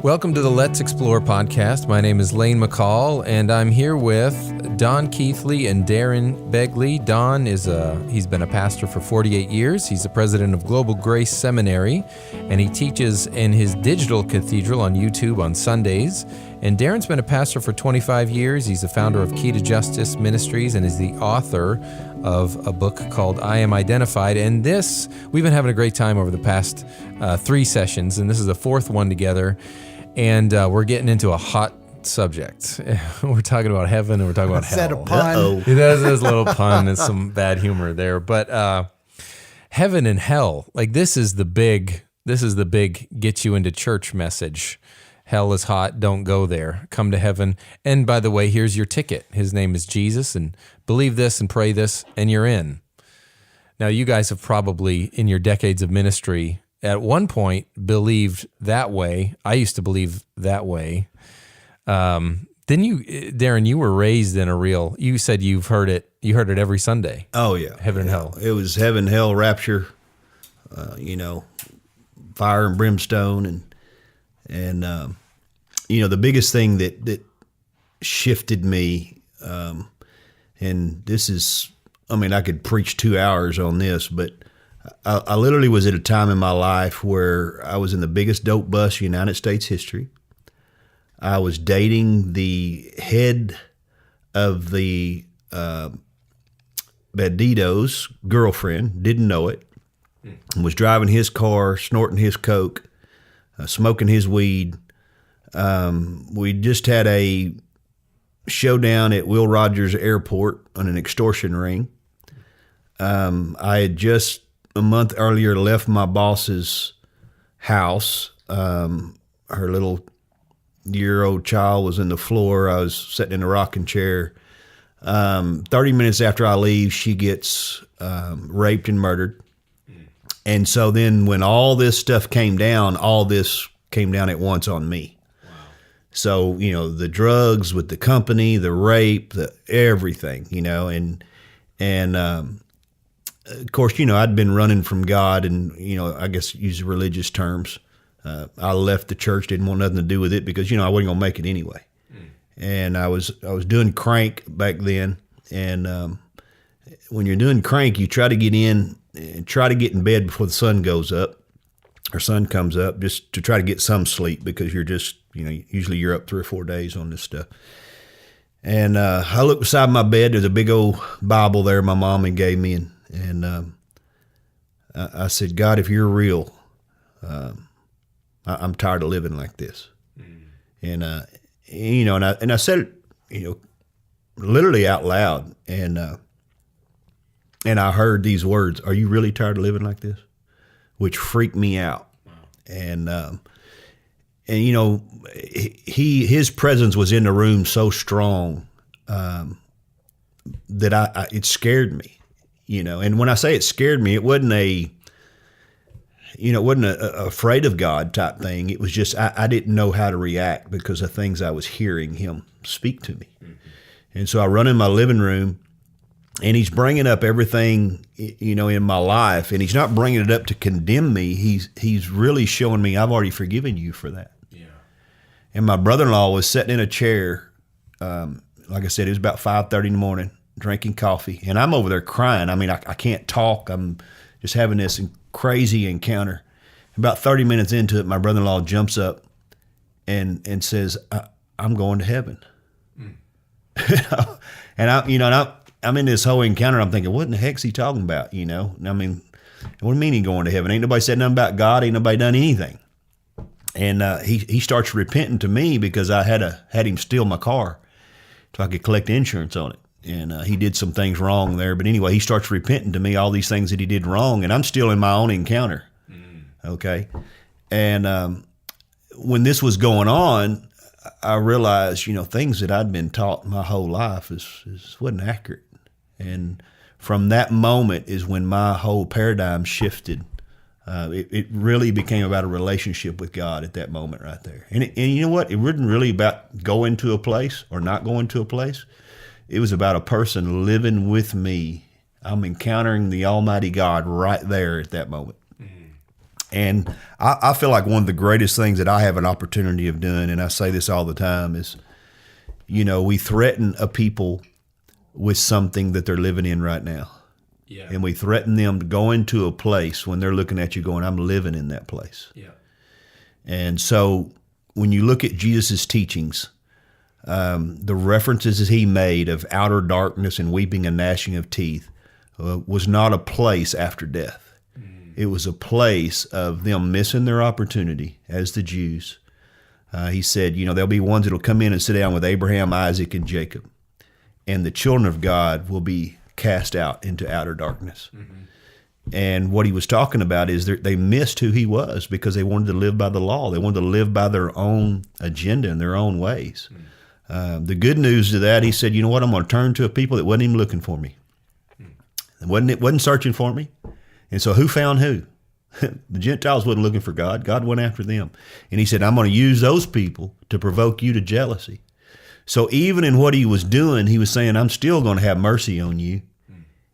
Welcome to the Let's Explore podcast. My name is Lane McCall, and I'm here with Don Keathley and Darrin Begley. Don he's been a pastor for 48 years. He's the president of Global Grace Seminary, and he teaches in his digital cathedral on YouTube on Sundays. And Darrin's been a pastor for 25 years. He's the founder of Key to Justice Ministries and is the author of a book called I Am Identified. And we've been having a great time over the past 3 sessions, and this is the 4th one together. And we're getting into a hot subject. We're talking about heaven and we're talking about hell. Is that a pun? There's a little pun and some bad humor there. But heaven and hell, like this is the big get you into church message. Hell is hot, don't go there. Come to heaven. And by the way, here's your ticket. His name is Jesus, and believe this and pray this, and you're in. Now, you guys have probably, in your decades of ministry, at one point believed that way. I used to believe that way. Then Darrin, you were raised in you said you heard it every Sunday. Oh yeah. Heaven and hell. It was heaven, hell, rapture, fire and brimstone. And the biggest thing that shifted me, and this is, I could preach 2 hours on this, but I literally was at a time in my life where I was in the biggest dope bust in United States history. I was dating the head of the Bandito's girlfriend, didn't know it, was driving his car, snorting his coke, smoking his weed. We just had a showdown at Will Rogers Airport on an extortion ring. I had just a month earlier left my boss's house. Her little year-old child was in the floor. I was sitting in a rocking chair. 30 minutes after I leave, she gets raped and murdered. And so then when all this stuff came down, all this came down at once on me. Wow. So, the drugs with the company, the rape, everything, and of course, I'd been running from God and, I guess use religious terms. I left the church, didn't want nothing to do with it because, I wasn't going to make it anyway. And I was doing crank back then. And when you're doing crank, you try to get in and try to get in bed before the sun comes up, just to try to get some sleep because you're just, usually you're up 3 or 4 days on this stuff. And I looked beside my bed. There's a big old Bible there my mom had gave me. And I said, God, if you're real, I'm tired of living like this. And I said it, literally out loud. And I heard these words, "Are you really tired of living like this?" Which freaked me out. Wow. And his presence was in the room so strong that it scared me. And when I say it scared me, it wasn't a afraid of God type thing. It was just, I didn't know how to react because of things I was hearing him speak to me. Mm-hmm. And so I run in my living room and he's bringing up everything, in my life, and he's not bringing it up to condemn me. He's really showing me, I've already forgiven you for that. Yeah. And my brother-in-law was sitting in a chair. Like I said, it was about 5:30 in the morning, drinking coffee, and I'm over there crying. I can't talk. I'm just having this crazy encounter. About 30 minutes into it, my brother-in-law jumps up and says, "I'm going to heaven." And I'm in this whole encounter. I'm thinking, what in the heck's he talking about? What do you mean he going to heaven? Ain't nobody said nothing about God. Ain't nobody done anything. And he starts repenting to me because I had him steal my car so I could collect insurance on it. And he did some things wrong there. But anyway, he starts repenting to me, all these things that he did wrong. And I'm still in my own encounter. Okay. And when this was going on, I realized, things that I'd been taught my whole life wasn't accurate. And from that moment is when my whole paradigm shifted. It really became about a relationship with God at that moment right there. And you know what? It wasn't really about going to a place or not going to a place. It was about a person living with me. I'm encountering the Almighty God right there at that moment. And I feel like one of the greatest things that I have an opportunity of doing, and I say this all the time, is, we threaten a people with something that they're living in right now. Yeah. And we threaten them to go into a place when they're looking at you going, I'm living in that place. Yeah. And so when you look at Jesus' teachings, the references he made of outer darkness and weeping and gnashing of teeth was not a place after death. It was a place of them missing their opportunity as the Jews. He said, there'll be ones that'll come in and sit down with Abraham, Isaac, and Jacob, and the children of God will be cast out into outer darkness. Mm-hmm. And what he was talking about is they missed who he was because they wanted to live by the law. They wanted to live by their own agenda and their own ways. Mm-hmm. The good news to that, he said, you know what, I'm going to turn to a people that wasn't even looking for me. Mm-hmm. Wasn't searching for me. And so who found who? The Gentiles wasn't looking for God. God went after them. And he said, I'm going to use those people to provoke you to jealousy. So even in what he was doing, he was saying, I'm still going to have mercy on you.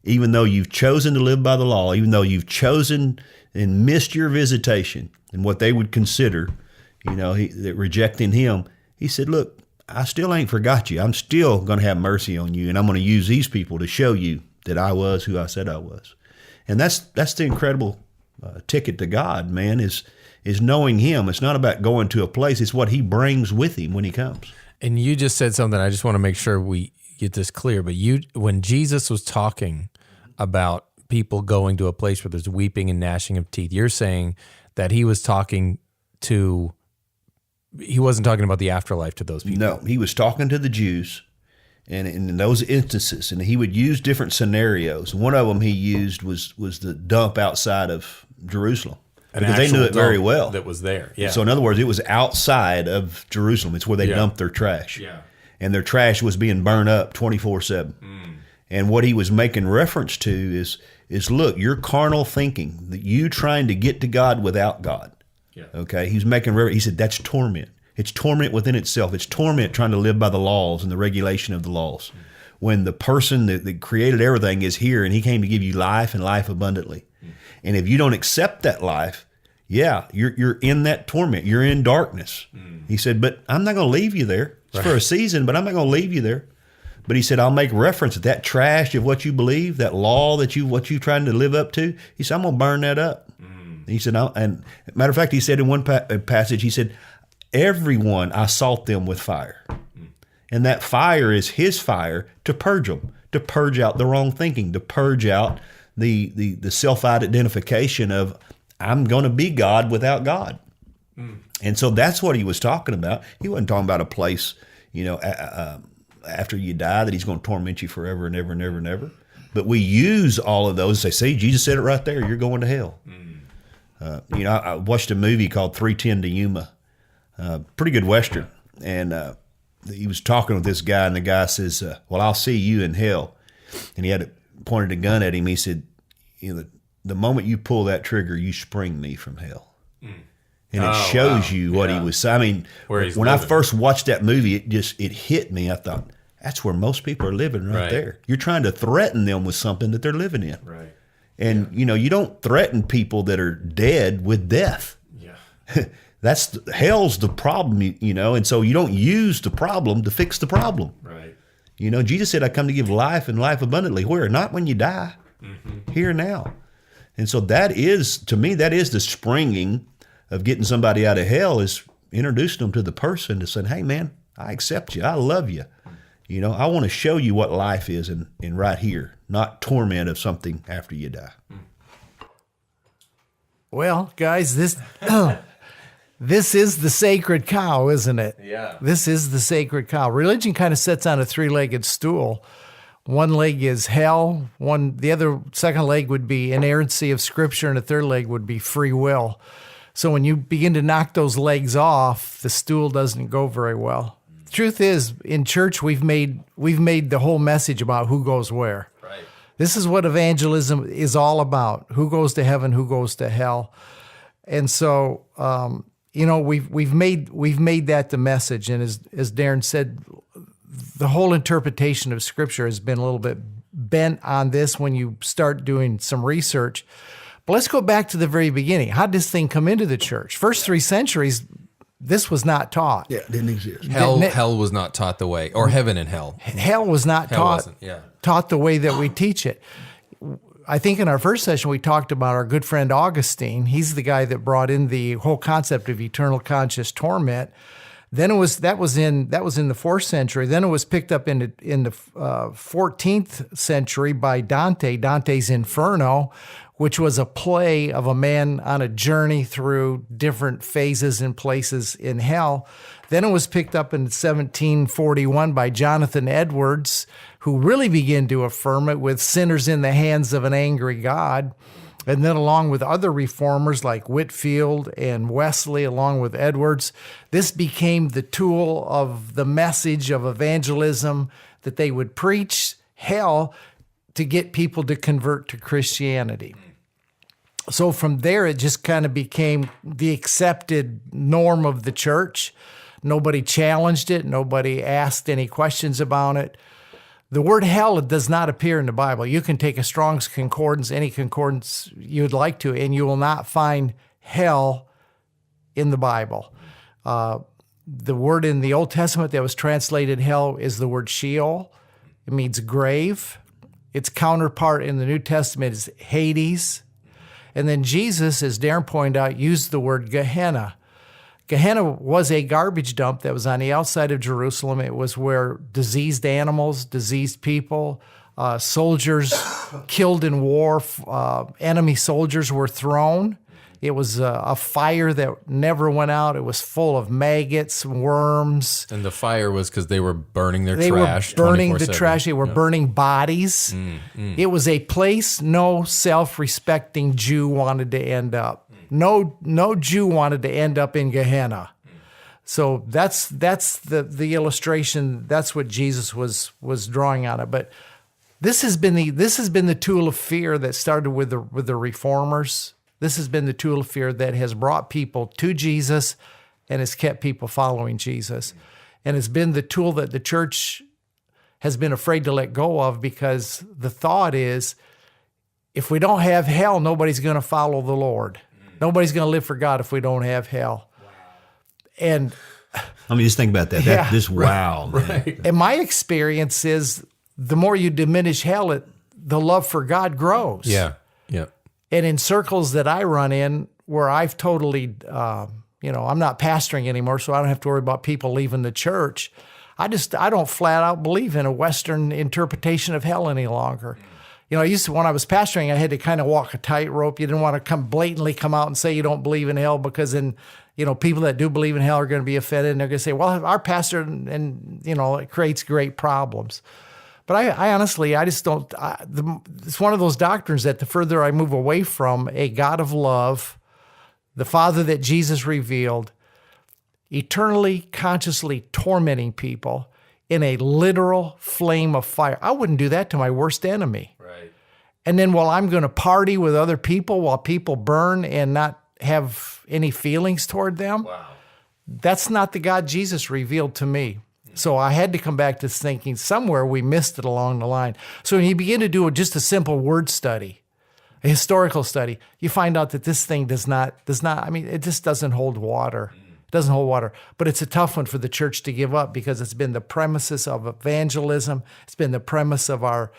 Even though you've chosen to live by the law, even though you've chosen and missed your visitation and what they would consider, rejecting him, he said, look, I still ain't forgot you. I'm still going to have mercy on you. And I'm going to use these people to show you that I was who I said I was. And that's the incredible ticket to God, man, is knowing him. It's not about going to a place. It's what he brings with him when he comes. And you just said something. I just want to make sure we get this clear. But when Jesus was talking about people going to a place where there's weeping and gnashing of teeth, you're saying that he wasn't talking about the afterlife to those people. No, he was talking to the Jews. And in those instances, and he would use different scenarios. One of them he used was the dump outside of Jerusalem. Because they knew it very well. That was there, yeah. So in other words, it was outside of Jerusalem. It's where they dumped their trash. Yeah. And their trash was being burned up 24/7. And what he was making reference to is look, your carnal thinking, that you trying to get to God without God. Yeah. Okay? He's making reference. He said that's torment. It's torment within itself. It's torment trying to live by the laws and the regulation of the laws. When the person that created everything is here and he came to give you life and life abundantly. And if you don't accept that life, you're in that torment. You're in darkness. He said, but I'm not going to leave you there. It's for a season, but I'm not going to leave you there. But he said, I'll make reference to that trash of what you believe, that law what you trying to live up to. He said, I'm going to burn that up. He said, and matter of fact, he said in one passage, he said, everyone, I salt them with fire. And that fire is his fire to purge them, to purge out the wrong thinking, to purge out the self-identification of, I'm going to be God without God. And so that's what he was talking about. He wasn't talking about a place, after you die that he's going to torment you forever and ever and ever and ever. But we use all of those and say, see, Jesus said it right there, you're going to hell. I watched a movie called 3:10 to Yuma. Pretty good Western. And he was talking with this guy, and the guy says, well, I'll see you in hell. And he had pointed a gun at him. He said, the moment you pull that trigger, you spring me from hell. And it shows you what he was. I mean, when I first watched that movie, it hit me. I thought, that's where most people are living right there. You're trying to threaten them with something that they're living in. Right. And, you don't threaten people that are dead with death. Yeah. Hell's the problem, and so you don't use the problem to fix the problem. Right. Jesus said, I come to give life and life abundantly. Where? Not when you die. Here and now. And so to me, that is the springing of getting somebody out of hell, is introducing them to the person to say, hey, man, I accept you. I love you. I want to show you what life is in right here, not torment of something after you die. Well, guys, this is the sacred cow, isn't it? Yeah. This is the sacred cow. Religion kind of sits on a three-legged stool. One leg is hell. The other second leg would be inerrancy of Scripture, and the third leg would be free will. So when you begin to knock those legs off, the stool doesn't go very well. The truth is, in church, we've made the whole message about who goes where. Right. This is what evangelism is all about: who goes to heaven, who goes to hell. And so, we've made that the message. And as Darrin said, the whole interpretation of Scripture has been a little bit bent on this when you start doing some research. But let's go back to the very beginning. How did this thing come into the church? First 3 centuries, this was not taught. Yeah, it didn't exist. Hell was not taught the way, or heaven and hell. Hell was not taught the way that we teach it. I think in our first session, we talked about our good friend Augustine. He's the guy that brought in the whole concept of eternal conscious torment. Then that was in the 4th century. Then it was picked up in the 14th century by Dante, Dante's Inferno, which was a play of a man on a journey through different phases and places in hell. Then it was picked up in 1741 by Jonathan Edwards, who really began to affirm it with sinners in the hands of an angry God. And then along with other reformers like Whitefield and Wesley, along with Edwards, this became the tool of the message of evangelism, that they would preach hell to get people to convert to Christianity. So from there, it just kind of became the accepted norm of the church. Nobody challenged it. Nobody asked any questions about it. The word hell does not appear in the Bible. You can take a Strong's Concordance, any concordance you'd like to, and you will not find hell in the Bible. The word in the Old Testament that was translated hell is the word Sheol. It means grave. Its counterpart in the New Testament is Hades. And then Jesus, as Darrin pointed out, used the word Gehenna. Gehenna was a garbage dump that was on the outside of Jerusalem. It was where diseased animals, diseased people, soldiers killed in war, enemy soldiers were thrown. It was a fire that never went out. It was full of maggots, worms. And the fire was because they were burning their trash. They were burning the trash. They were burning bodies. It was a place no self-respecting Jew wanted to end up. No Jew wanted to end up in Gehenna. So that's the illustration. That's what Jesus was drawing on it. But this has been the tool of fear that started with the reformers. This has been the tool of fear that has brought people to Jesus and has kept people following Jesus. And it's been the tool that the church has been afraid to let go of, because the thought is, if we don't have hell, nobody's going to follow the Lord. Nobody's going to live for God if we don't have hell. Wow. And I mean, just think about that. Yeah, wow. Right. And my experience is, the more you diminish hell, the love for God grows. Yeah. And in circles that I run in, where I've totally, I'm not pastoring anymore, so I don't have to worry about people leaving the church. I don't flat out believe in a Western interpretation of hell any longer. I used to, when I was pastoring, I had to kind of walk a tightrope. You didn't want to blatantly come out and say you don't believe in hell, because then, people that do believe in hell are going to be offended, and they're going to say, well, our pastor, and it creates great problems. But I honestly, I just don't, it's one of those doctrines that the further I move away from a God of love, the Father that Jesus revealed, eternally, consciously tormenting people in a literal flame of fire. I wouldn't do that to my worst enemy. Right. And then while I'm going to party with other people while people burn and not have any feelings toward them, Wow. That's not the God Jesus revealed to me. So I had to come back to thinking somewhere we missed it along the line. So when you begin to do just a simple word study, a historical study, you find out that this thing does not, it just doesn't hold water. It doesn't hold water. But it's a tough one for the church to give up, because it's been the premises of evangelism. It's been the premise of our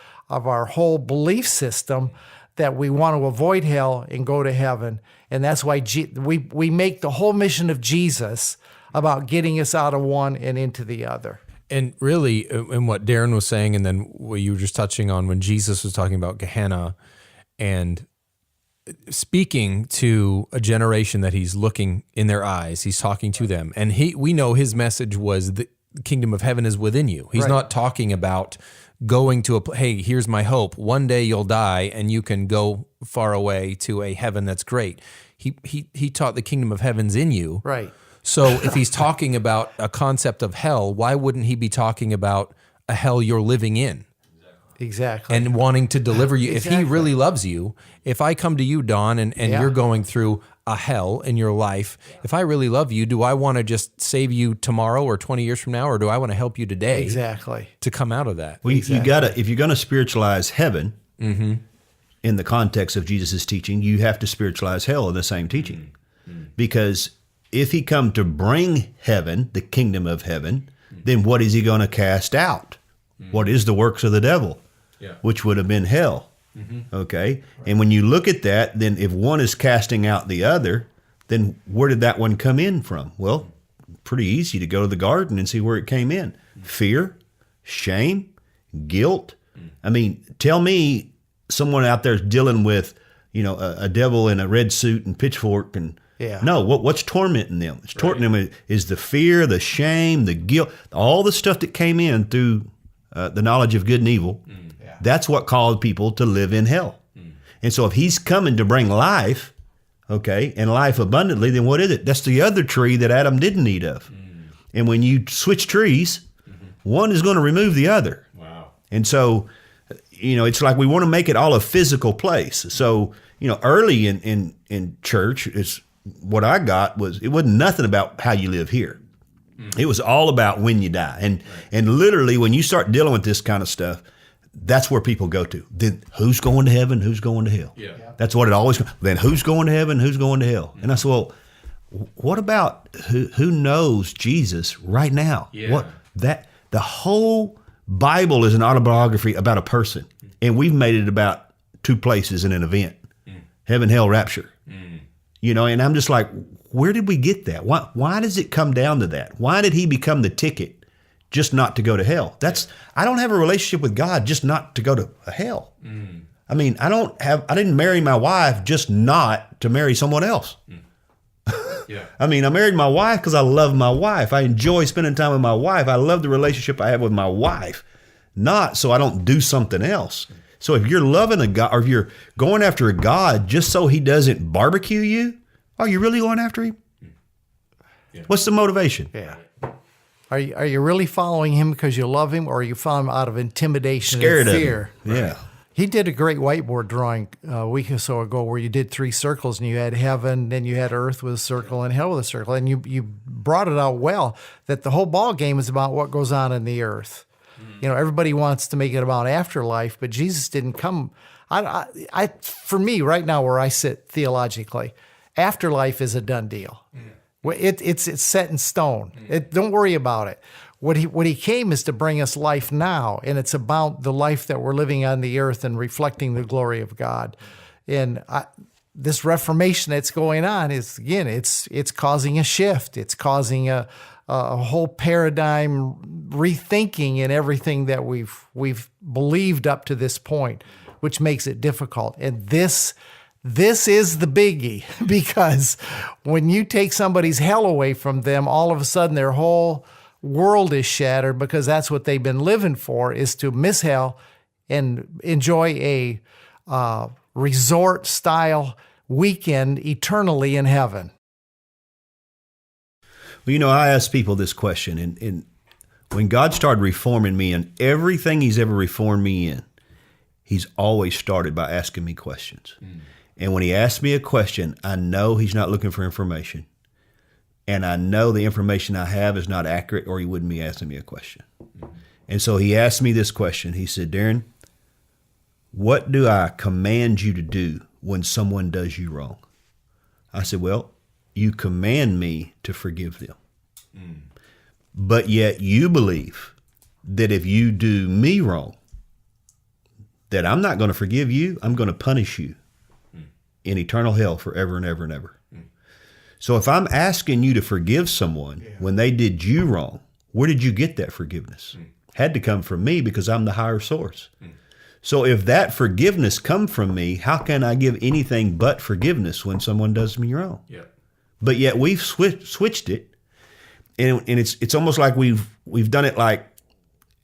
whole belief system that we want to avoid hell and go to heaven. And that's why we make the whole mission of Jesus about getting us out of one and into the other. And really, in what Darrin was saying, and then what you were just touching on when Jesus was talking about Gehenna, and speaking to a generation that he's looking in their eyes, he's talking to them. And we know his message was the kingdom of heaven is within you. He's not talking about going to hey, here's my hope. One day you'll die and you can go far away to a heaven that's great. He taught the kingdom of heaven's in you. Right. So if he's talking about a concept of hell, why wouldn't he be talking about a hell you're living in? Exactly. And wanting to deliver you. Exactly. If he really loves you, if I come to you, Don, and you're going through a hell in your life, if I really love you, do I want to just save you tomorrow or 20 years from now, or do I want to help you today exactly to come out of that? Well, exactly. you gotta, if you're going to spiritualize heaven, in the context of Jesus' teaching, you have to spiritualize hell in the same teaching. Because if he come to bring heaven, the kingdom of heaven, then what is he going to cast out? What is the works of the devil? Which would have been hell. Okay? And when you look at that, then if one is casting out the other, then where did that one come in from? Well, pretty easy to go to the garden and see where it came in. Fear, shame, guilt. I mean, tell me someone out there is dealing with, a devil in a red suit and pitchfork and no, what's tormenting them? It's tormenting them is the fear, the shame, the guilt, all the stuff that came in through the knowledge of good and evil. That's what caused people to live in hell. And so if he's coming to bring life, okay, and life abundantly, then what is it? That's the other tree that Adam didn't eat of. And when you switch trees, one is going to remove the other. Wow. And so, it's like we want to make it all a physical place. So, early in church, it's what I got was, it wasn't nothing about how you live here. It was all about when you die. And literally when you start dealing with this kind of stuff, that's where people go to. Then who's going to heaven? Who's going to hell? That's what it always goes. Then who's going to heaven? Who's going to hell? And I said, well, what about who knows Jesus right now? The whole Bible is an autobiography about a person. And we've made it about two places in an event. Heaven, hell, rapture. And I'm just like, where did we get that? Why does it come down to that? Why did he become the ticket just not to go to hell? I don't have a relationship with God just not to go to hell. I mean, I didn't marry my wife just not to marry someone else. I mean, I married my wife because I love my wife. I enjoy spending time with my wife. I love the relationship I have with my wife, not so I don't do something else. So if you're loving a God, or if you're going after a God just so he doesn't barbecue you, are you really going after him? What's the motivation? Are you really following him because you love him, or are you following him out of intimidation Scared and fear? Of him. Yeah. He did a great whiteboard drawing a week or so ago where you did 3 circles, and you had heaven, then you had earth with a circle, and hell with a circle. And you brought it out well, that the whole ball game is about what goes on in the earth. Everybody wants to make it about afterlife, but Jesus didn't come. For me, right now, where I sit theologically, afterlife is a done deal. It's set in stone. Don't worry about it. What he came is to bring us life now, and it's about the life that we're living on the earth and reflecting the glory of God. And this reformation that's going on is, again, it's causing a shift. It's causing a whole paradigm rethinking in everything that we've believed up to this point, which makes it difficult. And this is the biggie, because when you take somebody's hell away from them, all of a sudden their whole world is shattered, because that's what they've been living for, is to miss hell and enjoy a resort-style weekend eternally in heaven. Well, I ask people this question, and when God started reforming me in everything he's ever reformed me in, he's always started by asking me questions. And when he asks me a question, I know he's not looking for information. And I know the information I have is not accurate, or he wouldn't be asking me a question. And so he asked me this question. He said, Darrin, what do I command you to do when someone does you wrong? I said, well, you command me to forgive them. But yet you believe that if you do me wrong, that I'm not going to forgive you, I'm going to punish you in eternal hell forever and ever and ever. So if I'm asking you to forgive someone when they did you wrong, where did you get that forgiveness? Had to come from me, because I'm the higher source. So if that forgiveness come from me, how can I give anything but forgiveness when someone does me wrong? But yet we've switched it, and it's almost like we've done it like,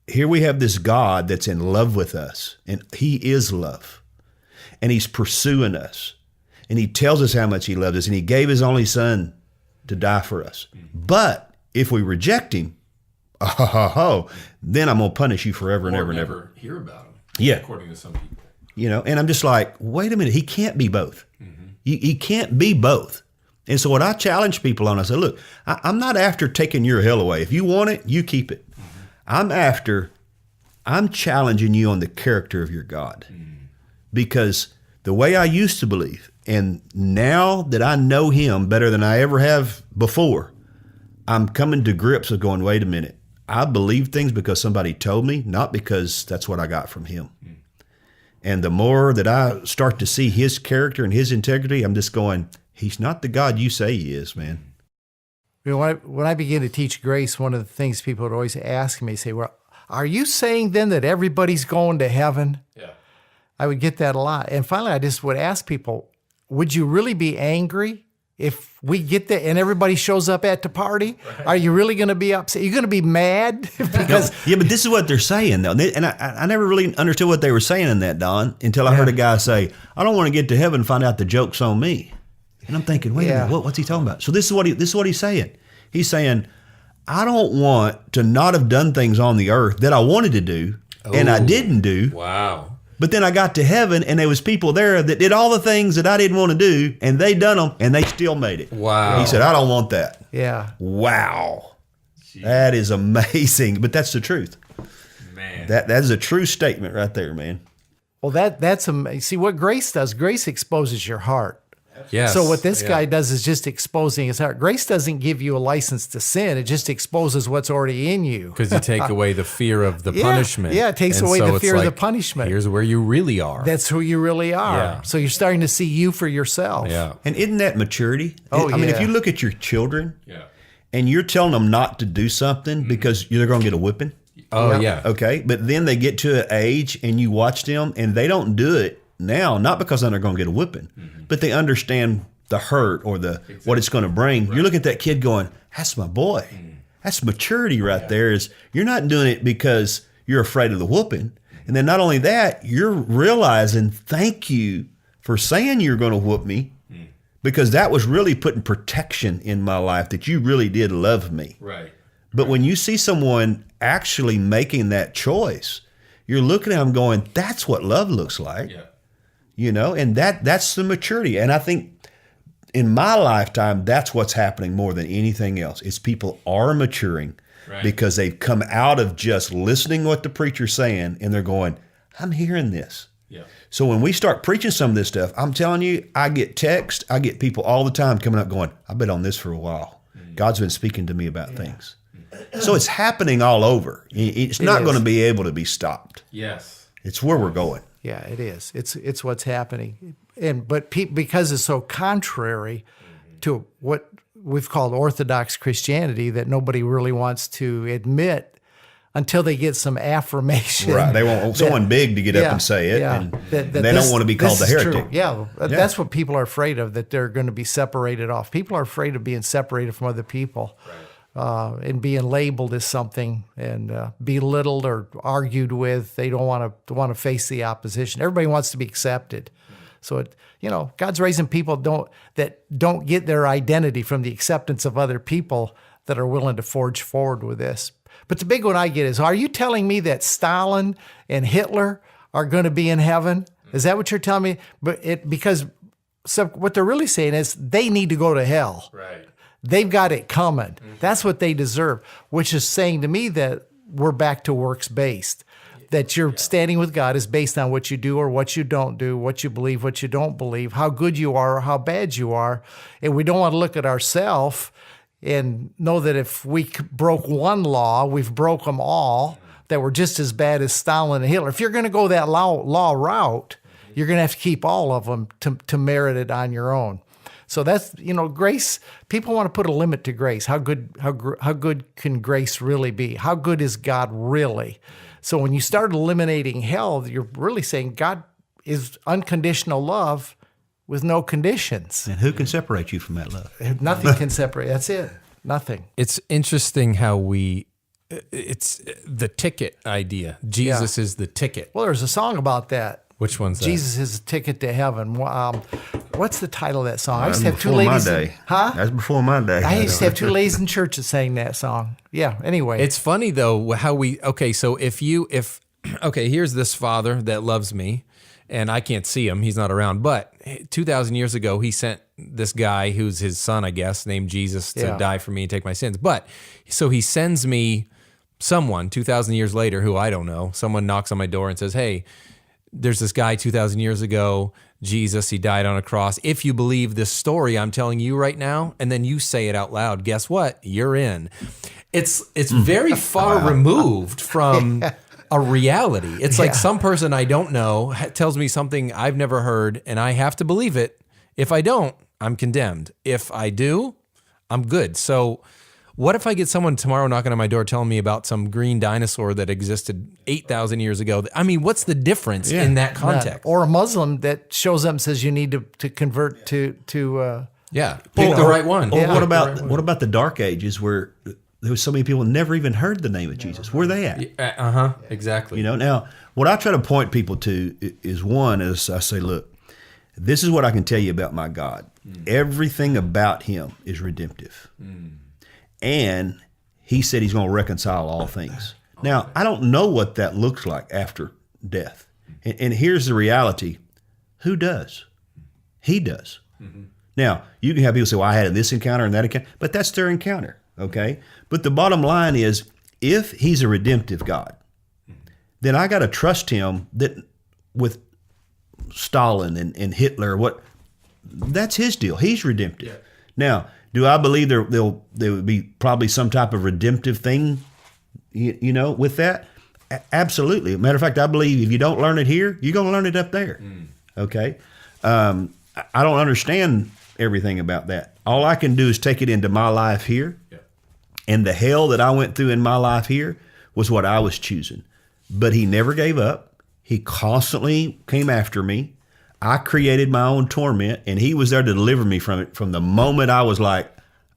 here we have this God that's in love with us, and he is love, and he's pursuing us. And he tells us how much he loves us, and he gave his only son to die for us. But if we reject him, then I'm going to punish you forever and ever and ever. Hear about him, according to some people. And I'm just like, wait a minute, he can't be both. He can't be both. And so what I challenge people on, I say, look, I'm not after taking your hell away. If you want it, you keep it. I'm challenging you on the character of your God. Because the way I used to believe. And now that I know him better than I ever have before, I'm coming to grips with going, wait a minute. I believe things because somebody told me, not because that's what I got from him. And the more that I start to see his character and his integrity, I'm just going, he's not the God you say he is, man. You know, when I began to teach grace, one of the things people would always ask me, say, well, are you saying then that everybody's going to heaven? Yeah. I would get that a lot. And finally, I just would ask people, would you really be angry if we get there and everybody shows up at the party? Right. Are you really going to be upset? Are you going to be mad? Because yeah, but this is what they're saying, though. And I never really understood what they were saying in that, Don, until I heard a guy say, I don't want to get to heaven and find out the joke's on me. And I'm thinking, wait a minute, what's he talking about? So this is what he's saying. He's saying, I don't want to not have done things on the earth that I wanted to do and I didn't do. Wow. But then I got to heaven and there was people there that did all the things that I didn't want to do and they done them and they still made it. Wow. He said, I don't want that. Yeah. Wow. Jeez. That is amazing. But that's the truth. Man. That is a true statement right there, man. Well, that's see what grace does. Grace exposes your heart. Yes. So what this guy does is just exposing his heart. Grace doesn't give you a license to sin. It just exposes what's already in you. Because you take away the fear of the punishment. Yeah, it takes away the fear of the punishment. Here's where you really are. That's who you really are. Yeah. So you're starting to see you for yourself. Yeah. And isn't that maturity? Oh, I mean, if you look at your children and you're telling them not to do something because they're going to get a whipping. Oh, yeah. Okay. But then they get to an age and you watch them and they don't do it now, not because then they're going to get a whipping, but they understand the hurt or what it's going to bring. Right. You look at that kid going, that's my boy. That's maturity right there. Is you're not doing it because you're afraid of the whooping. And then not only that, you're realizing, thank you for saying you're going to whoop me because that was really putting protection in my life, that you really did love me. Right. But when you see someone actually making that choice, you're looking at them going, that's what love looks like. Yeah. You know, and that's the maturity. And I think in my lifetime, that's what's happening more than anything else. It's people are maturing because they've come out of just listening what the preacher's saying and they're going, I'm hearing this. Yeah. So when we start preaching some of this stuff, I'm telling you, I get texts, I get people all the time coming up going, I've been on this for a while. God's been speaking to me about things. So it's happening all over. It's not going to be able to be stopped. Yes. It's where we're going. Yeah, it is. It's what's happening, but because it's so contrary to what we've called Orthodox Christianity, that nobody really wants to admit until they get some affirmation. Right, they want someone big to get up and say it, and they don't want to be called the heretic. True. Yeah, that's what people are afraid of, that they're going to be separated off. People are afraid of being separated from other people. Right. And being labeled as something and belittled or argued with. They don't want to face the opposition. Everybody wants to be accepted. So God's raising people that don't get their identity from the acceptance of other people that are willing to forge forward with this. But the big one I get is, are you telling me that Stalin and Hitler are going to be in heaven? Is that what you're telling me? Because what they're really saying is they need to go to hell. Right. They've got it coming. That's what they deserve, which is saying to me that we're back to works-based, that your standing with God is based on what you do or what you don't do, what you believe, what you don't believe, how good you are or how bad you are. And we don't want to look at ourselves and know that if we broke one law, we've broke them all, that we're just as bad as Stalin and Hitler. If you're going to go that law route, you're going to have to keep all of them to merit it on your own. So that's, grace. People want to put a limit to grace. How good can grace really be? How good is God really? So when you start eliminating hell, you're really saying God is unconditional love with no conditions. And who can separate you from that love? Nothing can separate. That's it. Nothing. It's interesting how it's the ticket idea. Jesus is the ticket. Well, there's a song about that. Which one's that? Jesus is a ticket to heaven. What's the title of that song? I used to have two before ladies. My day. That's before my day. I used to have two ladies in church that sang that song. Yeah. Anyway, it's funny though how so here's this father that loves me, and I can't see him; he's not around. But 2,000 years ago, he sent this guy who's his son, I guess, named Jesus, to die for me and take my sins. But so he sends me someone 2,000 years later who I don't know. Someone knocks on my door and says, "Hey, there's this guy 2,000 years ago, Jesus, he died on a cross. If you believe this story I'm telling you right now, and then you say it out loud, guess what? You're in. It's very far removed from a reality. It's like some person I don't know tells me something I've never heard, and I have to believe it. If I don't, I'm condemned. If I do, I'm good. So what if I get someone tomorrow knocking on my door telling me about some green dinosaur that existed 8,000 years ago? I mean, what's the difference in that context? Or a Muslim that shows up and says you need to convert to pick the right one. Or what about the Dark Ages where there was so many people never even heard the name of Jesus? Where are they at? Exactly. Now what I try to point people to is I say, look, this is what I can tell you about my God. Everything about him is redemptive. And he said he's going to reconcile all things. Now, I don't know what that looks like after death. And here's the reality. Who does? He does. Now, you can have people say, well, I had this encounter and that encounter, but that's their encounter, okay? But the bottom line is, if he's a redemptive God, then I got to trust him that with Stalin and Hitler, that's his deal. He's redemptive. Yeah. Now, do I believe there would be probably some type of redemptive thing, with that? Absolutely. Matter of fact, I believe if you don't learn it here, you're going to learn it up there. Okay? I don't understand everything about that. All I can do is take it into my life here, and the hell that I went through in my life here was what I was choosing. But he never gave up. He constantly came after me. I created my own torment, and he was there to deliver me from it from the moment I was like,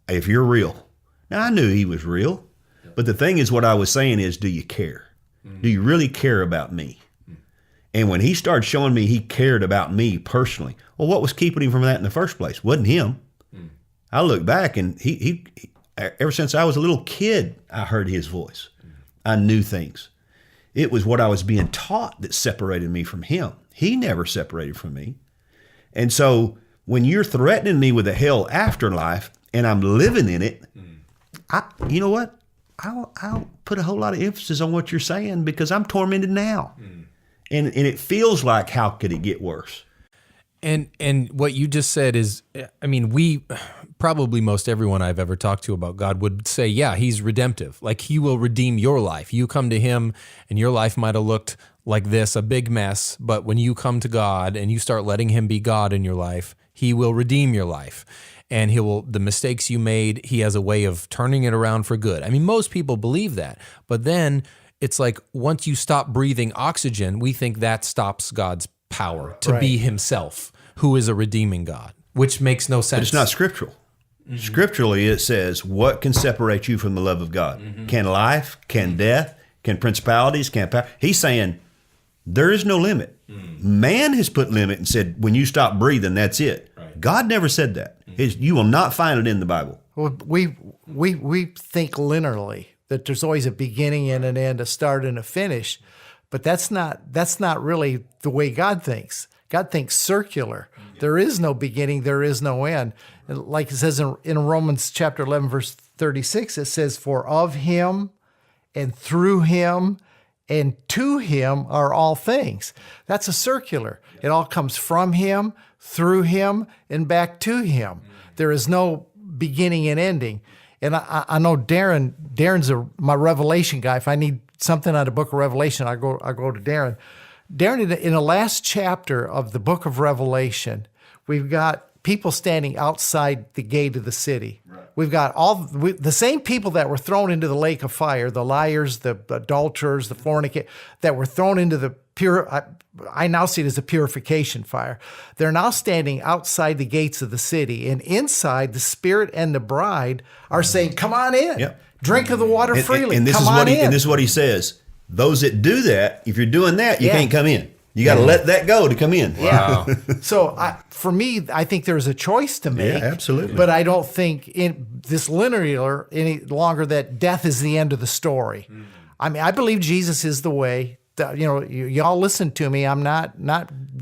if you're real. Now, I knew he was real, but the thing is, what I was saying is, do you care? Do you really care about me? And when he started showing me he cared about me personally, well, what was keeping him from that in the first place? Wasn't him. I look back, and he ever since I was a little kid, I heard his voice. I knew things. It was what I was being taught that separated me from him. He never separated from me. And so when you're threatening me with a hell afterlife and I'm living in it, you know what? I'll put a whole lot of emphasis on what you're saying because I'm tormented now. And it feels like, how could it get worse? And what you just said is, I mean, probably most everyone I've ever talked to about God would say, yeah, he's redemptive. Like, he will redeem your life. You come to him and your life might have looked like this, a big mess, but when you come to God and you start letting him be God in your life, he will redeem your life. And the mistakes you made, he has a way of turning it around for good. I mean, most people believe that, but then it's like, once you stop breathing oxygen, we think that stops God's power to be himself, who is a redeeming God, which makes no sense. But it's not scriptural. Scripturally, it says, what can separate you from the love of God? Can life, can death, can principalities, can power? He's saying, there is no limit. Man has put limit and said, when you stop breathing, that's it. Right. God never said that. You will not find it in the Bible. Well, we think linearly, that there's always a beginning and an end, a start and a finish, but that's not really the way God thinks. God thinks circular. There is no beginning, there is no end. And like it says in Romans chapter 11, verse 36, it says, for of him and through him and to him are all things. That's a circular. It all comes from him, through him, and back to him. There is no beginning and ending. And I know Darrin's my Revelation guy. If I need something out of the book of Revelation, I go to Darrin. Darrin, in the last chapter of the book of Revelation, we've got people standing outside the gate of the city. Right. We've got the same people that were thrown into the lake of fire, the liars, the adulterers, the fornicators, that were thrown into the pure. I now see it as a purification fire. They're now standing outside the gates of the city, and inside, the Spirit and the bride are saying, "Come on in, drink of the water freely." And this is what he says: those that do that, if you're doing that, you can't come in. You got to let that go to come in. Wow. So for me, I think there's a choice to make. Yeah, absolutely. But I don't think in this linear any longer that death is the end of the story. I mean, I believe Jesus is the way. Y'all listen to me. I'm not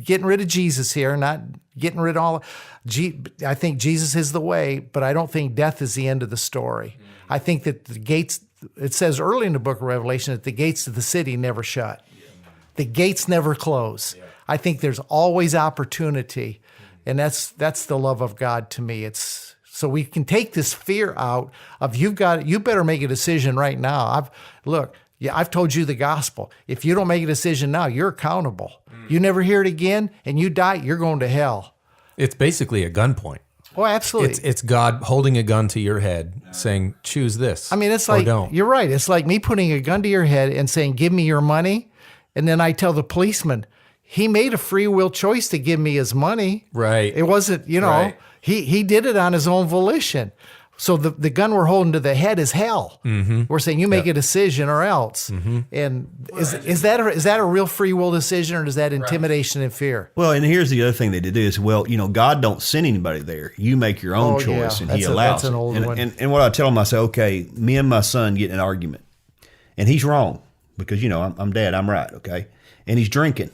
getting rid of Jesus here. Not getting rid of all. I think Jesus is the way, but I don't think death is the end of the story. I think that the gates. It says early in the book of Revelation that the gates of the city never shut. The gates never close. I think there's always opportunity, and that's the love of God to me. It's so we can take this fear out of you better make a decision right now. I've told you the gospel. If you don't make a decision now, you're accountable. You never hear it again and you die, you're going to hell. It's basically a gunpoint. Oh, absolutely. It's God holding a gun to your head saying, choose this. I mean, it's or like, don't. You're right. It's like me putting a gun to your head and saying, give me your money. And then I tell the policeman, he made a free will choice to give me his money. Right. It wasn't, Right. he did it on his own volition. So the gun we're holding to the head is hell. Mm-hmm. We're saying you make a decision or else. Mm-hmm. And is that a real free will decision, or is that intimidation and fear? Well, and here's the other thing they do is, God don't send anybody there. You make your own choice, and He allows that's an old it. one. And what I tell him, I say, okay, me and my son get in an argument, and he's wrong because I'm dad, I'm right, okay, and he's drinking,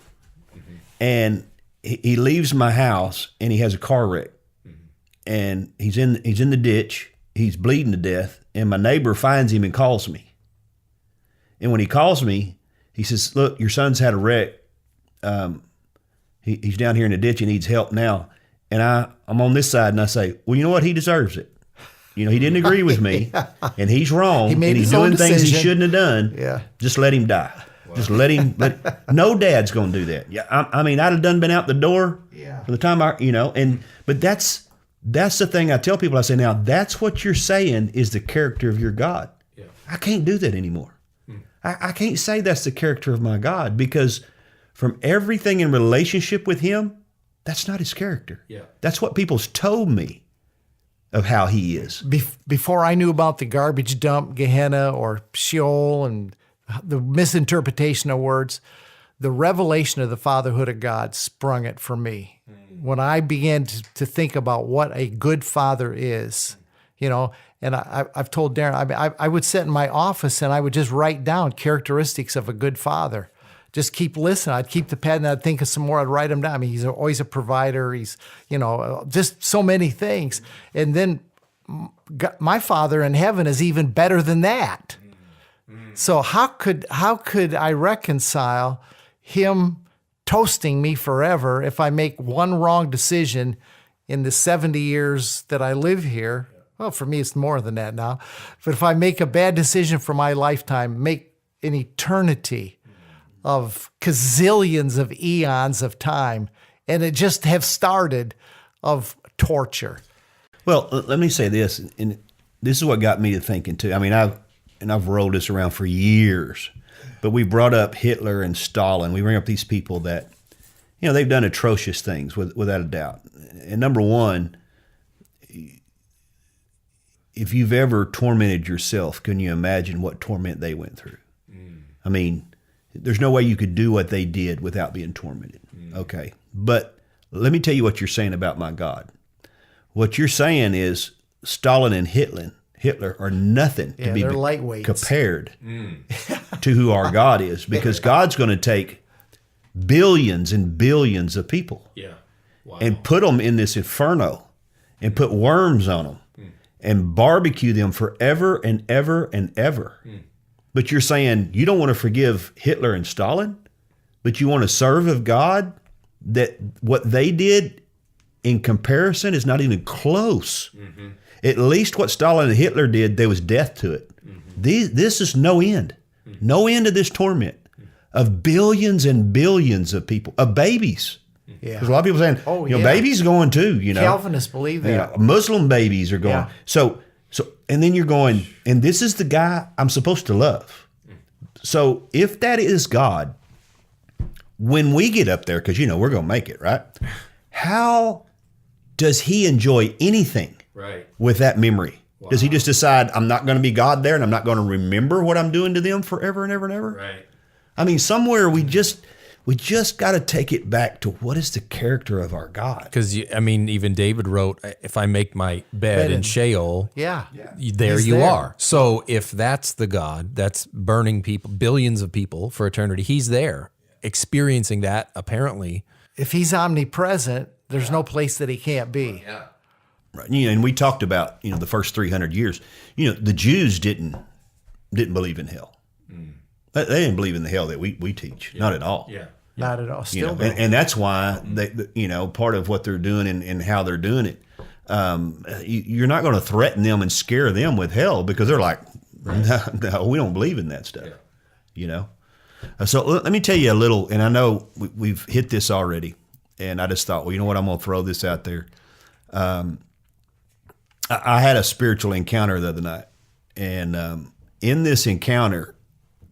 and he leaves my house and he has a car wreck, and he's in the ditch. He's bleeding to death, and my neighbor finds him and calls me. And when he calls me, he says, look, your son's had a wreck. He's down here in the ditch. He needs help now. And I'm on this side, and I say, well, you know what? He deserves it. He didn't agree with me, and he's wrong, and he's doing things he shouldn't have done. Yeah. Just let him die. Wow. Just let him. No dad's going to do that. Yeah, I'd have been out the door from the time but that's the thing I tell people. I say, now that's what you're saying is the character of your God. Yeah. I can't do that anymore. I can't say that's the character of my God, because from everything in relationship with Him, that's not His character. Yeah. That's what people's told me of how He is. Before I knew about the garbage dump, Gehenna, or Sheol, and the misinterpretation of words, the revelation of the fatherhood of God sprung it for me. When I began to think about what a good father is, and I've told Darrin, I would sit in my office and I would just write down characteristics of a good father. Just keep listening. I'd keep the pad and I'd think of some more. I'd write them down. I mean, he's always a provider. He's, just so many things. And then my Father in heaven is even better than that. So how could I reconcile Him toasting me forever if I make one wrong decision in the 70 years that I live here? Well, for me, it's more than that now. But if I make a bad decision for my lifetime, make an eternity of gazillions of eons of time, and it just have started of torture. Well, let me say this, and this is what got me to thinking too. I mean, I've rolled this around for years, but we brought up Hitler and Stalin. We bring up these people that, they've done atrocious things without a doubt. And number one, if you've ever tormented yourself, can you imagine what torment they went through? I mean, there's no way you could do what they did without being tormented. Okay. But let me tell you what you're saying about my God. What you're saying is Stalin and Hitler are nothing to be compared to who our God is, because God's going to take billions and billions of people and put them in this inferno and put worms on them and barbecue them forever and ever and ever. But you're saying you don't want to forgive Hitler and Stalin, but you want to serve a God that what they did in comparison is not even close. At least what Stalin and Hitler did, there was death to it. This is no end. No end to this torment of billions and billions of people, of babies. Yeah. There's a lot of people saying, babies going too, Calvinists believe that. Muslim babies are going. Yeah. So, and then you're going, and this is the guy I'm supposed to love. So if that is God, when we get up there, because we're going to make it, right? How does He enjoy anything with that memory? Wow. Does He just decide, I'm not going to be God there and I'm not going to remember what I'm doing to them forever and ever and ever? Right. I mean, somewhere we just got to take it back to what is the character of our God. Because, even David wrote, if I make my bed in Sheol, there you are. So if that's the God that's burning people, billions of people for eternity, He's there experiencing that, apparently. If He's omnipresent, there's no place that He can't be. Yeah. Right. And we talked about, the first 300 years, the Jews didn't believe in hell. They didn't believe in the hell that we teach. Not at all. Yeah. Not at all. You know, Still and that's why they, you know, part of what they're doing and how they're doing it. You're not going to threaten them and scare them with hell because they're like, no, we don't believe in that stuff. Yeah. You know. So let me tell you a little, and I know we've hit this already, and I just thought, well, you know what, I'm going to throw this out there. I had a spiritual encounter the other night, and in this encounter,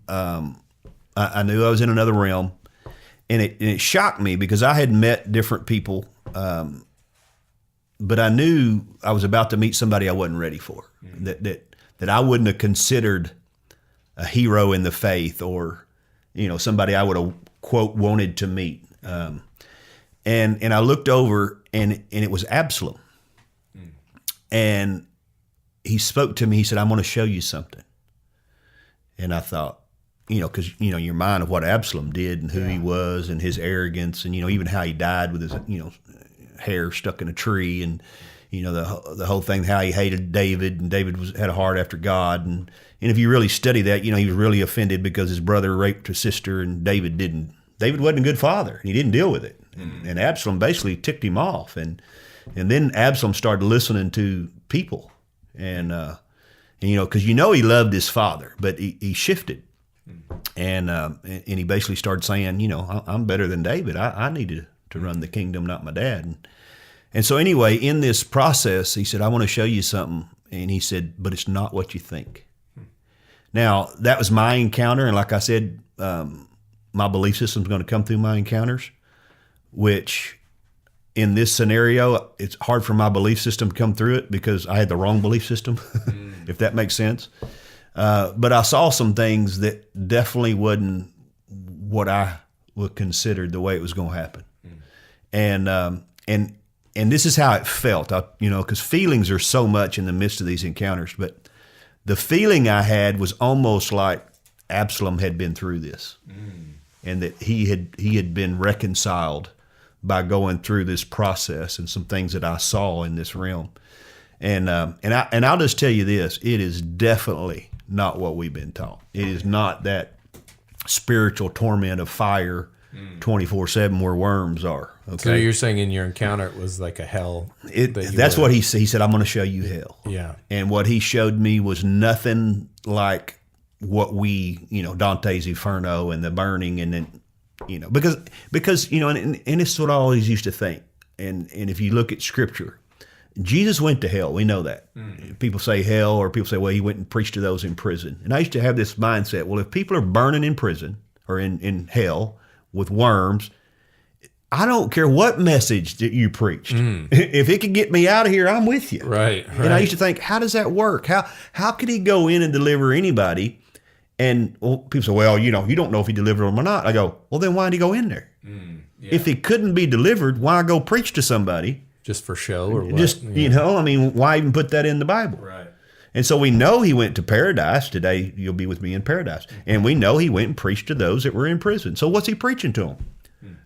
I knew I was in another realm, and it shocked me because I had met different people, but I knew I was about to meet somebody I wasn't ready for, that I wouldn't have considered a hero in the faith, or somebody I would have, quote, wanted to meet. And I looked over, and it was Absalom. And he spoke to me. He said, "I'm going to show you something." And I thought, because, your mind of what Absalom did and who he was and his arrogance and, even how he died with his, hair stuck in a tree and, the whole thing, how he hated David, and David had a heart after God. And if you really study that, he was really offended because his brother raped his sister and David didn't. David wasn't a good father, and he didn't deal with it. And Absalom basically ticked him off. And then Absalom started listening to people. And because he loved his father, but he shifted. And he basically started saying, I'm better than David. I needed to run the kingdom, not my dad. And so anyway, in this process, he said, "I want to show you something." And he said, "But it's not what you think." Now, that was my encounter. And like I said, my belief system is going to come through my encounters, which in this scenario, it's hard for my belief system to come through it because I had the wrong belief system, if that makes sense. But I saw some things that definitely wasn't what I would consider the way it was going to happen. And this is how it felt, because feelings are so much in the midst of these encounters. But the feeling I had was almost like Absalom had been through this, and that he had been reconciled by going through this process and some things that I saw in this realm. And I'll just tell you this: it is definitely not what we've been taught. It is not that spiritual torment of fire 24/7 where worms are. Okay? So you're saying in your encounter it was like a hell. That's what he said. He said, "I'm going to show you hell." Yeah. And what he showed me was nothing like what we, Dante's Inferno and the burning, and then, because and it's what I always used to think. And if you look at Scripture, Jesus went to hell. We know that. People say hell, or people say, well, he went and preached to those in prison. And I used to have this mindset, well, if people are burning in prison or in hell with worms, I don't care what message that you preached. If it could get me out of here, I'm with you. Right. And I used to think, how does that work? How could he go in and deliver anybody? And people say, well, you don't know if he delivered them or not. I go, well, then why did he go in there? Yeah. If he couldn't be delivered, why go preach to somebody? Just for show or what? Just, why even put that in the Bible? Right. And so we know he went to paradise. Today, you'll be with me in paradise. And we know he went and preached to those that were in prison. So what's he preaching to them?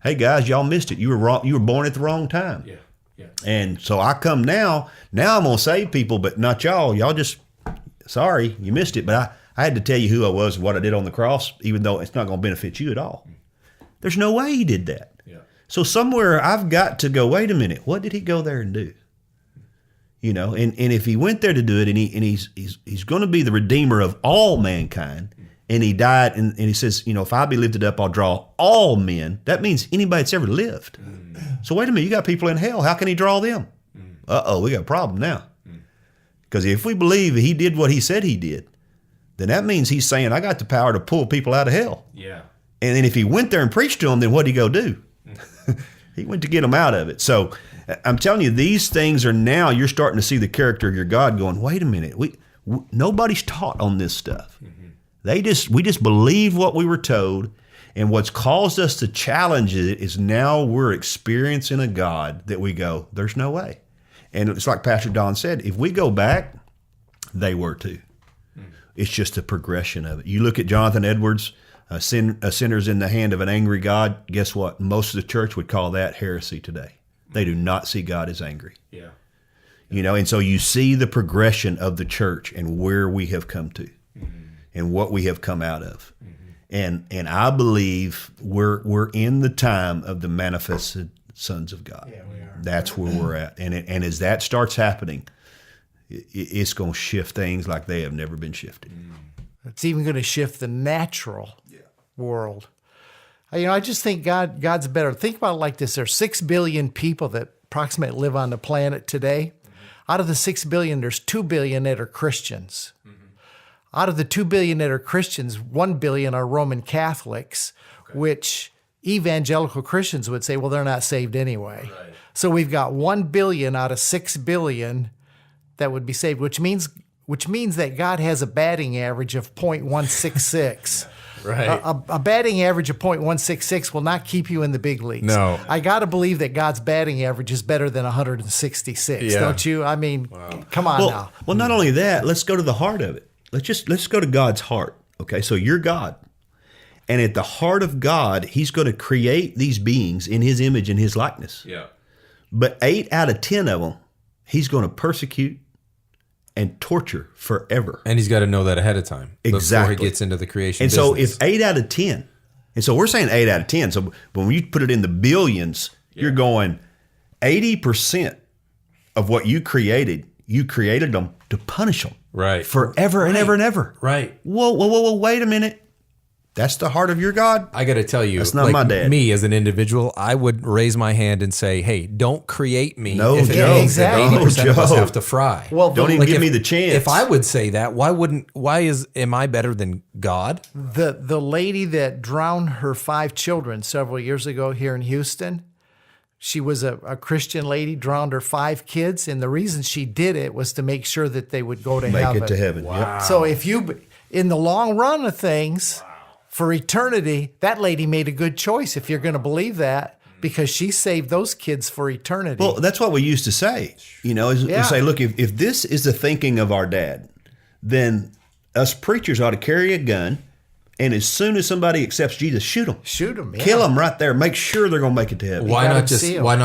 Hey, guys, y'all missed it. You were wrong. You were born at the wrong time. Yeah. Yeah. And so I come now. Now I'm going to save people, but not y'all. Y'all just, sorry, you missed it. But I had to tell you who I was and what I did on the cross, even though it's not going to benefit you at all. There's no way he did that. Yeah. So somewhere I've got to go, wait a minute, what did he go there and do? And if he went there to do it, and he's going to be the redeemer of all mankind, and he died, and he says, if I be lifted up, I'll draw all men. That means anybody that's ever lived. So wait a minute, you got people in hell. How can he draw them? We got a problem now. Because if we believe he did what he said he did, then that means he's saying, I got the power to pull people out of hell. Yeah. And then if he went there and preached to them, then what did he go do? He went to get them out of it. So I'm telling you, these things are now, you're starting to see the character of your God going, wait a minute, nobody's taught on this stuff. We just believe what we were told, and what's caused us to challenge it is now we're experiencing a God that we go, there's no way. And it's like Pastor Don said, if we go back, they were too. It's just a progression of it. You look at Jonathan Edwards, sinners in the hand of an angry God. Guess what? Most of the church would call that heresy today. They do not see God as angry. Yeah. And so you see the progression of the church and where we have come to and what we have come out of. And I believe we're in the time of the manifested sons of God. Yeah, we are. That's where we're at. And as that starts happening, it's going to shift things like they have never been shifted. It's even going to shift the natural world. I just think God's better. Think about it like this. There's 6 billion people that approximately live on the planet today. Out of the 6 billion, there's 2 billion that are Christians. Out of the 2 billion that are Christians, 1 billion are Roman Catholics, which evangelical Christians would say, well, they're not saved anyway. Right. So we've got 1 billion out of 6 billion that would be saved, which means that God has a batting average of 0.166. Right. A batting average of 0.166 will not keep you in the big leagues. No. I got to believe that God's batting average is better than 166, don't you? I mean, come on now. Well, not only that, let's go to the heart of it. Let's go to God's heart. Okay, so you're God. And at the heart of God, he's going to create these beings in his image and his likeness. Yeah. But 8 out of 10 of them, he's going to persecute and torture forever. And he's got to know that ahead of time. Exactly. Before he gets into the creation And business. so if 8 out of 10, and so we're saying 8 out of 10, so when you put it in the billions, you're going 80% of what you created them to punish them. Right. Forever and ever and ever. Right. Whoa, wait a minute. That's the heart of your God? I got to tell you, that's not my dad. Me as an individual, I would raise my hand and say, hey, don't create me no, if it Joe, means that 80% of us have to fry. Well, don't even give me the chance. If I would say that, am I better than God? The lady that drowned her 5 children several years ago here in Houston, she was a Christian lady, drowned her 5 kids, and the reason she did it was to make sure that they would go to heaven. Make it to heaven. Wow. So if you, in the long run of things, for eternity, that lady made a good choice, if you're going to believe that, because she saved those kids for eternity. Well, that's what we used to say. We say, look, if this is the thinking of our dad, then us preachers ought to carry a gun, and as soon as somebody accepts Jesus, shoot them. Shoot them, Kill them right there. Make sure they're going to make it to heaven. Why not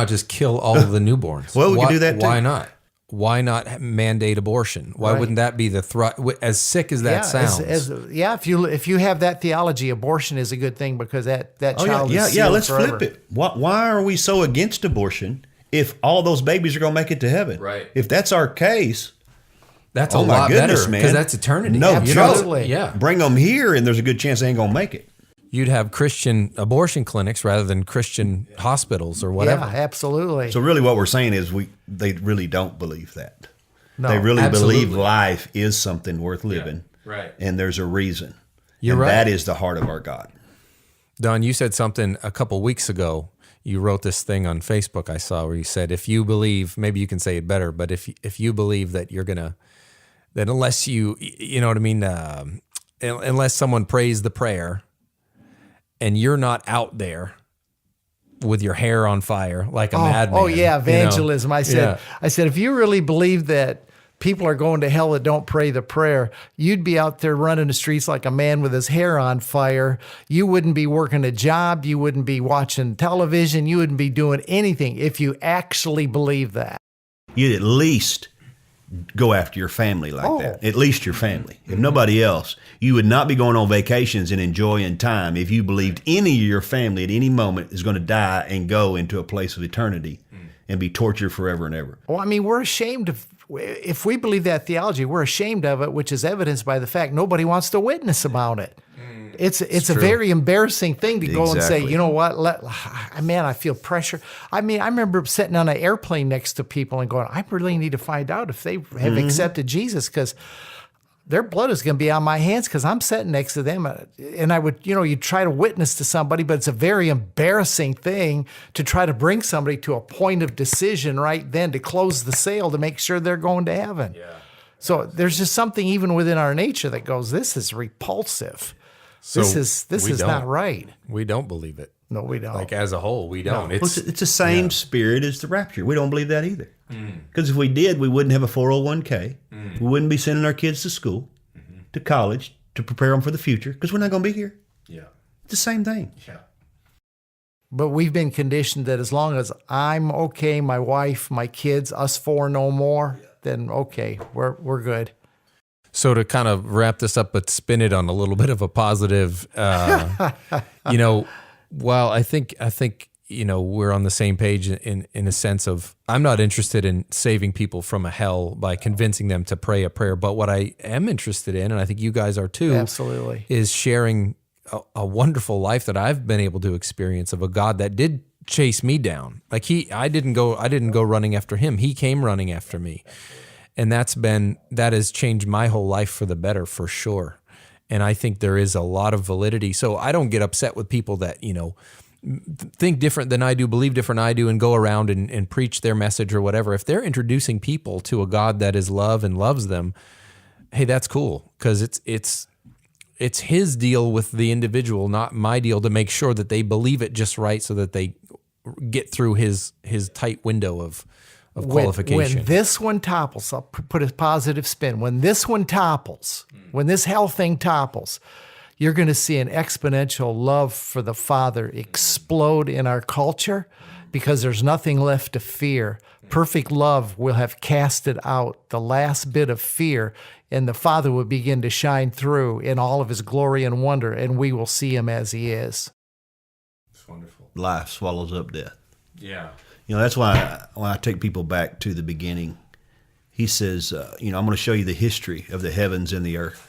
just kill all of the newborns? Well, we can do that too. Why not? Why not mandate abortion? Why wouldn't that be the as sick as that sounds? If you have that theology, abortion is a good thing because that child is sealed let's forever. flip it. Why are we so against abortion if all those babies are going to make it to heaven? Right. If that's our case, that's oh a my lot goodness, better man. because that's eternity. No, absolutely. Yeah. Bring them here, and there's a good chance they ain't going to make it. You'd have Christian abortion clinics rather than Christian hospitals or whatever. Yeah, absolutely. So really, what we're saying is they really don't believe that. No, they really absolutely. believe life is something worth living, right? And there's a reason. You're and right. That is the heart of our God. Don, you said something a couple weeks ago. You wrote this thing on Facebook I saw where you said, if you believe, maybe you can say it better, but if you believe that you're gonna, that unless you know what I mean, unless someone prays the prayer, and you're not out there with your hair on fire like a madman. Oh yeah, evangelism. I said, if you really believe that people are going to hell that don't pray the prayer, you'd be out there running the streets like a man with his hair on fire. You wouldn't be working a job. You wouldn't be watching television. You wouldn't be doing anything if you actually believe that. You'd at least go after your family like that. At least your family. If nobody else, you would not be going on vacations and enjoying time if you believed any of your family at any moment is going to die and go into a place of eternity and be tortured forever and ever. Well, I mean, we're ashamed of, if we believe that theology, we're ashamed of it, which is evidenced by the fact nobody wants to witness about it. It's a very embarrassing thing to go and say, you know what, man, I feel pressure. I mean, I remember sitting on an airplane next to people and going, I really need to find out if they have accepted Jesus, because their blood is going to be on my hands because I'm sitting next to them. And I would, you try to witness to somebody, but it's a very embarrassing thing to try to bring somebody to a point of decision right then to close the sale to make sure they're going to heaven. Yeah. So there's just something even within our nature that goes, this is repulsive. So this is not right. We don't believe it. No, we don't. Like as a whole, we don't. No. It's the same spirit as the rapture. We don't believe that either. Because if we did, we wouldn't have a 401k. We wouldn't be sending our kids to school, to college, to prepare them for the future, because we're not going to be here. Yeah. It's the same thing. Yeah. But we've been conditioned that as long as I'm okay, my wife, my kids, us 4 no more, then okay, we're good. So to kind of wrap this up, but spin it on a little bit of a positive, while I think, we're on the same page in a sense of, I'm not interested in saving people from a hell by convincing them to pray a prayer. But what I am interested in, and I think you guys are too, Absolutely, is sharing a wonderful life that I've been able to experience of a God that did chase me down. Like I didn't go running after him. He came running after me. And that has changed my whole life for the better, for sure. And I think there is a lot of validity. So I don't get upset with people that, think different than I do, believe different than I do, and go around and preach their message or whatever. If they're introducing people to a God that is love and loves them, hey, that's cool, because it's his deal with the individual, not my deal to make sure that they believe it just right so that they get through his tight window of qualification. When this one topples, I'll put a positive spin. When this one topples, when this hell thing topples, you're going to see an exponential love for the Father explode in our culture, because there's nothing left to fear. Perfect love will have casted out the last bit of fear, and the Father will begin to shine through in all of his glory and wonder, and we will see him as he is. It's wonderful. Life swallows up death. Yeah. That's why when I take people back to the beginning, he says, I'm going to show you the history of the heavens and the earth.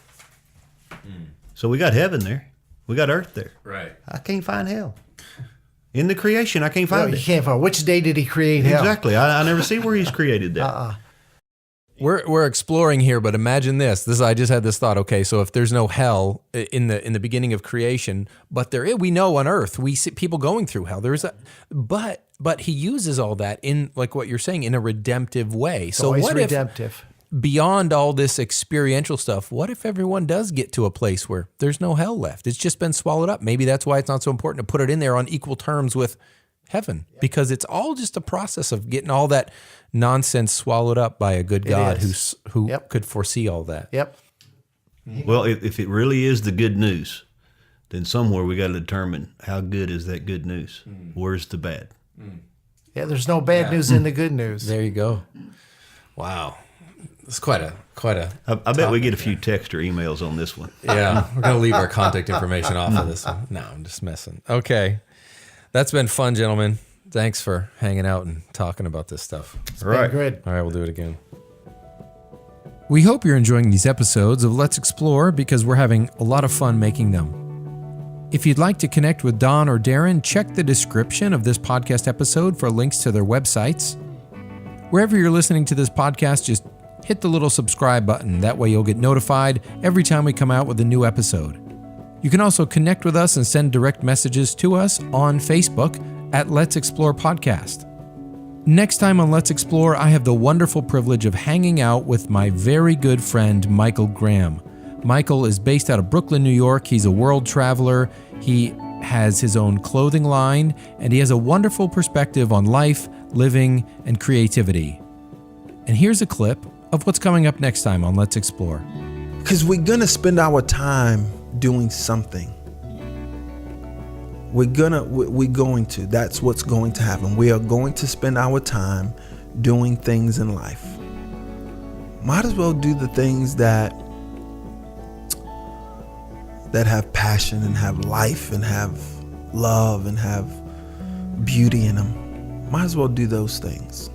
So we got heaven there. We got earth there. Right. I can't find hell. In the creation, I can't find You it. can't find. Which day did he create hell? Exactly. I never see where he's created that. We're exploring here, but imagine this. I just had this thought. Okay, so if there's no hell in the beginning of creation, but we know on earth we see people going through hell. But he uses all that in, like what you're saying, in a redemptive way. So always what redemptive. If beyond all this experiential stuff, what if everyone does get to a place where there's no hell left? It's just been swallowed up. Maybe that's why it's not so important to put it in there on equal terms with heaven, because it's all just a process of getting all that nonsense swallowed up by a good God who could foresee all that. Yep. Well, if it really is the good news, then somewhere we got to determine how good is that good news. Where's the bad? Yeah, there's no bad news in the good news. There you go. Wow. It's quite a. I bet we get a few text or emails on this one. Yeah, we're going to leave our contact information off of this one. No, I'm just messing. Okay. That's been fun, gentlemen. Thanks for hanging out and talking about this stuff. It's been good. All right, we'll do it again. We hope you're enjoying these episodes of Let's Explore, because we're having a lot of fun making them. If you'd like to connect with Don or Darrin, check the description of this podcast episode for links to their websites. Wherever you're listening to this podcast, just hit the little subscribe button. That way you'll get notified every time we come out with a new episode. You can also connect with us and send direct messages to us on Facebook at Let's Explore Podcast. Next time on Let's Explore, I have the wonderful privilege of hanging out with my very good friend, Michael Graham. Michael is based out of Brooklyn, New York. He's a world traveler. He has his own clothing line, and he has a wonderful perspective on life, living, and creativity. And here's a clip of what's coming up next time on Let's Explore. Because we're going to spend our time doing something. We're going to. That's what's going to happen. We are going to spend our time doing things in life. Might as well do the things that have passion and have life and have love and have beauty in them. Might as well do those things.